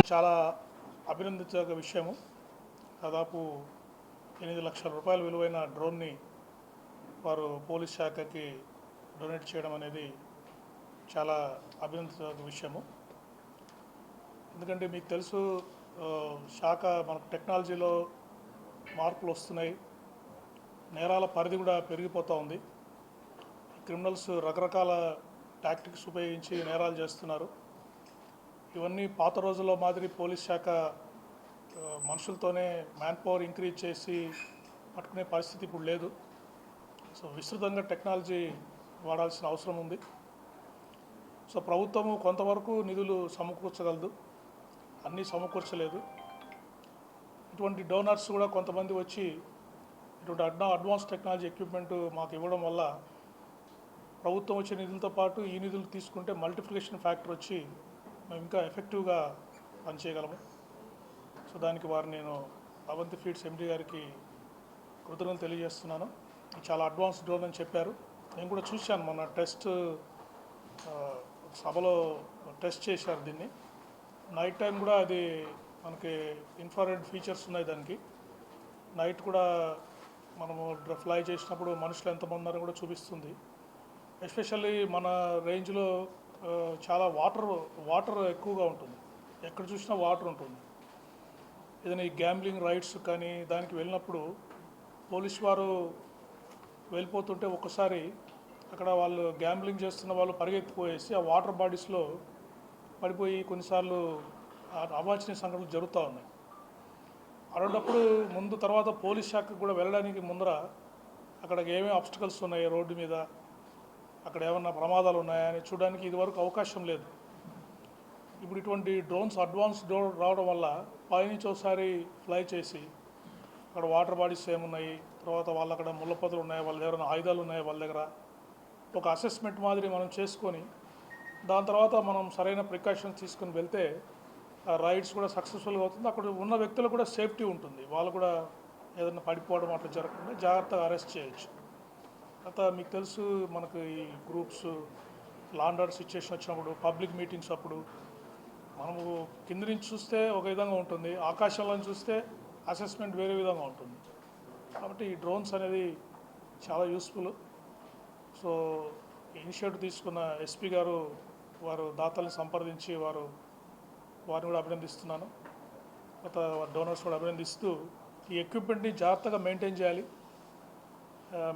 చాలా అభినందించదగ్గ విషయము. దాదాపు 8 లక్షల రూపాయల విలువైన డ్రోన్ని వారు పోలీస్ శాఖకి డొనేట్ చేయడం అనేది చాలా అభినందించదగ్గ విషయము. ఎందుకంటే మీకు తెలుసు, శాఖ మనకు టెక్నాలజీలో మార్పులు వస్తున్నాయి, నేరాల పరిధి కూడా పెరిగిపోతూ ఉంది. క్రిమినల్స్ రకరకాల టాక్టిక్స్ ఉపయోగించి నేరాలు చేస్తున్నారు. ఇవన్నీ పాత రోజుల్లో మాదిరి పోలీస్ శాఖ మనుషులతోనే మ్యాన్ పవర్ ఇంక్రీజ్ చేసి పట్టుకునే పరిస్థితి ఇప్పుడు లేదు. సో విస్తృతంగా టెక్నాలజీ వాడాల్సిన అవసరం ఉంది. సో ప్రభుత్వము కొంతవరకు నిధులు సమకూర్చగలదు, అన్నీ సమకూర్చలేదు. ఇటువంటి డోనర్స్ కూడా కొంతమంది వచ్చి ఇటువంటి అడ్వాన్స్ టెక్నాలజీ ఎక్విప్మెంట్ మాకు ఇవ్వడం వల్ల ప్రభుత్వం వచ్చే నిధులతో పాటు ఈ నిధులు తీసుకుంటే మల్టిప్లికేషన్ ఫ్యాక్టర్ వచ్చి మేము ఇంకా ఎఫెక్టివ్గా పనిచేయగలము. సో దానికి వారు నేను అవంతి ఫీడ్స్ ఎండి గారికి కృతజ్ఞతలు తెలియజేస్తున్నాను. చాలా అడ్వాన్స్ డ్రోన్ అని చెప్పారు. నేను కూడా చూశాను, మొన్న సభలో టెస్ట్ చేశారు దీన్ని. నైట్ టైం కూడా అది మనకి ఇన్ఫ్రారెడ్ ఫీచర్స్ ఉన్నాయి దానికి. నైట్ కూడా మనము ఫ్లై చేసినప్పుడు మనుషులు ఎంతమంది ఉన్నారో కూడా చూపిస్తుంది. ఎస్పెషల్లీ మన రేంజ్లో చాలా వాటర్ ఎక్కువగా ఉంటుంది, ఎక్కడ చూసినా వాటర్ ఉంటుంది. ఏదైనా ఈ గ్యాంబ్లింగ్ రైడ్స్ కానీ దానికి వెళ్ళినప్పుడు పోలీసు వారు వెళ్ళిపోతుంటే ఒక్కసారి అక్కడ వాళ్ళు గ్యాంబ్లింగ్ చేస్తున్న వాళ్ళు పరిగెత్తిపోయేసి ఆ వాటర్ బాడీస్లో పడిపోయి కొన్నిసార్లు అవాంఛనీయ సంఘటనలు జరుగుతూ ఉన్నాయి. అలాంటప్పుడు తర్వాత పోలీస్ శాఖకు కూడా వెళ్ళడానికి ముందర అక్కడ ఏమేమి ఆబ్స్టికల్స్ ఉన్నాయి రోడ్డు మీద, అక్కడ ఏమన్నా ప్రమాదాలు ఉన్నాయని చూడడానికి ఇదివరకు అవకాశం లేదు. ఇప్పుడు ఇటువంటి అడ్వాన్స్ డ్రోన్ రావడం వల్ల పైనుంచి ఒకసారి ఫ్లై చేసి అక్కడ వాటర్ బాడీస్ ఏమున్నాయి, తర్వాత వాళ్ళు అక్కడ ముళ్ళపొదలు ఉన్నాయి, వాళ్ళ దగ్గర ఆయుధాలు ఉన్నాయి, వాళ్ళ దగ్గర ఒక అసెస్మెంట్ మాదిరి మనం చేసుకొని దాని తర్వాత మనం సరైన ప్రికాషన్స్ తీసుకొని వెళ్తే రైడ్స్ కూడా సక్సెస్ఫుల్గా అవుతుంది. అక్కడ ఉన్న వ్యక్తులకు కూడా సేఫ్టీ ఉంటుంది, వాళ్ళు కూడా ఏదైనా పడిపోవడం అట్లా జరగకుండా జాగ్రత్తగా అరెస్ట్ చేయొచ్చు. తర్వాత మీకు తెలుసు, మనకు ఈ groups law and order situation వచ్చినప్పుడు, పబ్లిక్ మీటింగ్స్ అప్పుడు మనము కింద నుంచి చూస్తే ఒక విధంగా ఉంటుంది, ఆకాశంలో చూస్తే అసెస్మెంట్ వేరే విధంగా ఉంటుంది. కాబట్టి ఈ డ్రోన్స్ అనేది చాలా యూస్ఫుల్. సో ఇనిషియేటివ్ తీసుకున్న ఎస్పీ గారు వారు దాతల్ని సంప్రదించి వారిని కూడా అభినందిస్తున్నాను. తర్వాత డోనర్స్ కూడా అభినందిస్తూ ఈ ఎక్విప్మెంట్ని జాగ్రత్తగా మెయింటైన్ చేయాలి.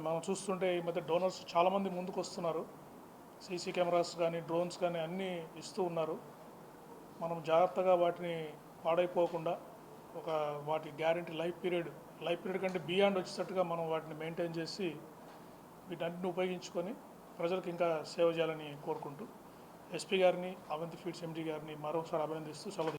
మనం చూస్తుంటే ఈ మధ్య డోనర్స్ చాలామంది ముందుకు వస్తున్నారు, సీసీ కెమెరాస్ కానీ డ్రోన్స్ కానీ అన్నీ ఇస్తూ ఉన్నారు. మనం జాగ్రత్తగా వాటిని పాడైపోకుండా వాటి గ్యారెంటీ లైఫ్ పీరియడ్ కంటే బియాండ్ వచ్చేటట్టుగా మనం వాటిని మెయింటైన్ చేసి వీటన్నిటిని ఉపయోగించుకొని ప్రజలకు ఇంకా సేవ చేయాలని కోరుకుంటూ ఎస్పీ గారిని, అవంతి ఫీడ్స్ ఎండి గారిని మరోసారి అభినందిస్తూ సెలవు.